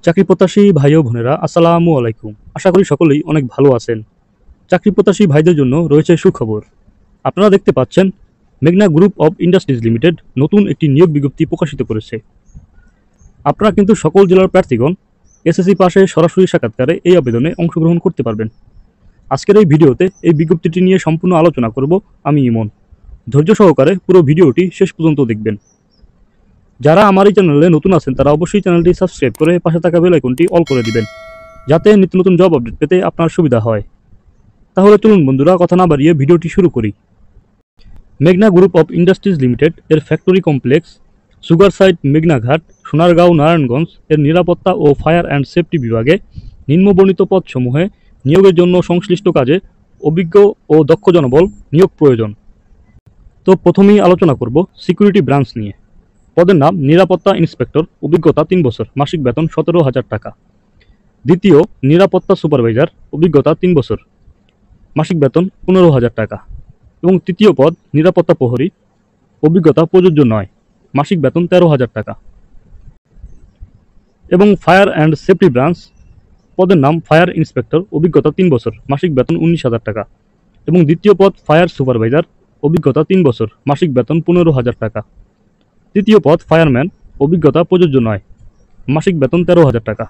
চাকরি প্রত্যাশী ভাই ও বোনেরা আসসালামু আলাইকুম। আশা করি সকলেই অনেক ভালো আছেন। চাকরি প্রত্যাশী ভাইদের জন্য রয়েছে সুখবর। আপনারা দেখতে পাচ্ছেন মেঘনা গ্রুপ অব ইন্ডাস্ট্রিজ লিমিটেড নতুন একটি নিয়োগ বিজ্ঞপ্তি প্রকাশিত করেছে। আপনারা কিন্তু সকল জেলার প্রার্থীগণ এসএসসি পাশে সরাসরি সাক্ষাৎকারে এই আবেদনে অংশগ্রহণ করতে পারবেন। আজকের এই ভিডিওতে এই বিজ্ঞপ্তিটি নিয়ে সম্পূর্ণ আলোচনা করব আমি ইমন। ধৈর্য সহকারে পুরো ভিডিওটি শেষ পর্যন্ত দেখবেন। যারা আমার এই চ্যানেলে নতুন আছেন তারা অবশ্যই চ্যানেলটি সাবস্ক্রাইব করে পাশে থাকা বেল আইকনটি অল করে দিবেন, যাতে নিত্য নতুন জব আপডেট পেতে আপনার সুবিধা হয়। তাহলে চলুন বন্ধুরা, কথা না বাড়িয়ে ভিডিওটি শুরু করি। মেঘনা গ্রুপ অফ ইন্ডাস্ট্রিজ লিমিটেড এর ফ্যাক্টরি কমপ্লেক্স সুগার সাইট মেঘনাঘাট সোনারগাঁও নারায়ণগঞ্জ এর নিরাপত্তা ও ফায়ার অ্যান্ড সেফটি বিভাগে নিম্নবর্ণিত পদসমূহে নিয়োগের জন্য সংশ্লিষ্ট কাজে অভিজ্ঞ ও দক্ষ জনবল নিয়োগ প্রয়োজন। তো প্রথমেই আলোচনা করব সিকিউরিটি ব্রাঞ্চ নিয়ে। পদের নাম নিরাপত্তা ইন্সপেক্টর, অভিজ্ঞতা 3 বছর, মাসিক বেতন 17,000 টাকা। দ্বিতীয় নিরাপত্তা সুপারভাইজার, অভিজ্ঞতা 3 বছর, মাসিক বেতন 15,000 টাকা। এবং তৃতীয় পদ নিরাপত্তা প্রহরী, অভিজ্ঞতা প্রযোজ্য নয়, মাসিক বেতন 13,000 টাকা। এবং ফায়ার অ্যান্ড সেফটি ব্রাঞ্চ, পদের নাম ফায়ার ইন্সপেক্টর, অভিজ্ঞতা 3 বছর, মাসিক বেতন 19,000 টাকা। এবং দ্বিতীয় পদ ফায়ার সুপারভাইজার, অভিজ্ঞতা 3 বছর, মাসিক বেতন 15,000 টাকা। তৃতীয় পদ ফায়ারম্যান, অভিজ্ঞতা প্রযোজ্য নয়, মাসিক বেতন 13,000 টাকা।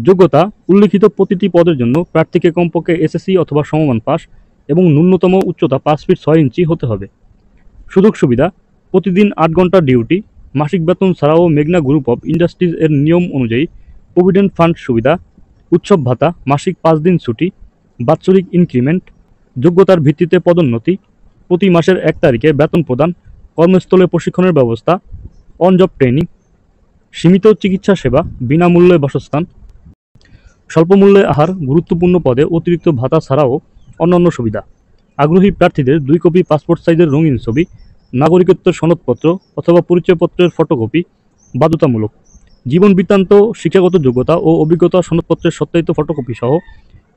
যোগ্যতা উল্লিখিত প্রতিটি পদের জন্য প্রার্থীকে কমপক্ষে এসএসসি অথবা সমমান পাস এবং ন্যূনতম উচ্চতা 5 ফিট 6 ইঞ্চি হতে হবে। সুযোগ সুবিধা প্রতিদিন 8 ঘন্টা ডিউটি, মাসিক বেতন ছাড়াও মেঘনা গ্রুপ অফ ইন্ডাস্ট্রিজ এর নিয়ম অনুযায়ী প্রভিডেন্ট ফান্ড সুবিধা, উৎসব ভাতা, মাসিক 5 দিন ছুটি, বাৎসরিক ইনক্রিমেন্ট, যোগ্যতার ভিত্তিতে পদোন্নতি, প্রতি মাসের 1 তারিখে বেতন প্রদান, কর্মস্থলে প্রশিক্ষণের ব্যবস্থা, অন জব ট্রেনিং, সীমিত চিকিৎসা সেবা, বিনামূল্যে বাসস্থান, স্বল্পমূল্যে আহার, গুরুত্বপূর্ণ পদে অতিরিক্ত ভাতা ছাড়াও অন্যান্য সুবিধা। আগ্রহী প্রার্থীদের 2 কপি পাসপোর্ট সাইজের রঙিন ছবি, নাগরিকত্বের সনদপত্র অথবা পরিচয়পত্রের ফটোকপি বাধ্যতামূলক। জীবন বৃত্তান্ত, শিক্ষাগত যোগ্যতা ও অভিজ্ঞতা সনদপত্রের সত্যায়িত ফটোকপি সহ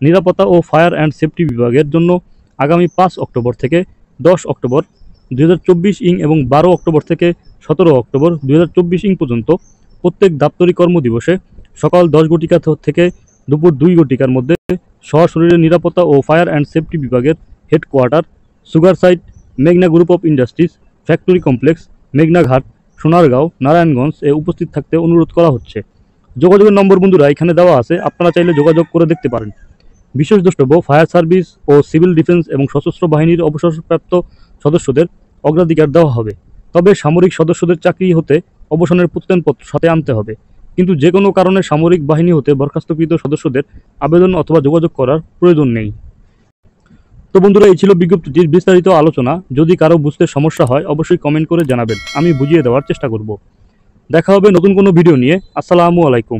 নিরাপত্তা ও ফায়ার অ্যান্ড সেফটি বিভাগের জন্য আগামী 5 অক্টোবর থেকে 10 অক্টোবর 2024 ইং এবং 12 অক্টোবর থেকে 17 অক্টোবর 2024 ইং পর্যন্ত প্রত্যেক দাপ্তরিক কর্মদিবসে সকাল 10 ঘটিকা থেকে দুপুর 2 ঘটিকার মধ্যে সশরীরে নিরাপত্তা ও ফায়ার অ্যান্ড সেফটি বিভাগের হেডকোয়ার্টার সুগার সাইট মেঘনা group of industries factory complex মেঘনাঘাট Sonargaon Narayanganj এ উপস্থিত থাকতে অনুরোধ করা হচ্ছে। যোগাযোগের নম্বর বন্ধুরা এখানে দেওয়া আছে, আপনারা চাইলে যোগাযোগ করে দেখতে পারেন। বিশেষ দ্রষ্টব্য ফায়ার সার্ভিস ও সিভিল ডিফেন্স এবং সশস্ত্র বাহিনীর অবসরপ্রাপ্ত সদস্যদের অগ্রাধিকার দেওয়া হবে। তবে সামরিক সদস্যদের চাকরি হতে অবসরের প্রত্যয়নপত্র সাথে আনতে হবে, কিন্তু যে কোনো কারণে সামরিক বাহিনী হতে বরখাস্তকৃত সদস্যদের আবেদন অথবা যোগাযোগ করার প্রয়োজন নেই। তো বন্ধুরা, এই ছিল বিজ্ঞপ্তিটির বিস্তারিত আলোচনা। যদি কারো বুঝতে সমস্যা হয় অবশ্যই কমেন্ট করে জানাবেন, আমি বুঝিয়ে দেওয়ার চেষ্টা করব। দেখা হবে নতুন কোনো ভিডিও নিয়ে। আসসালামু আলাইকুম।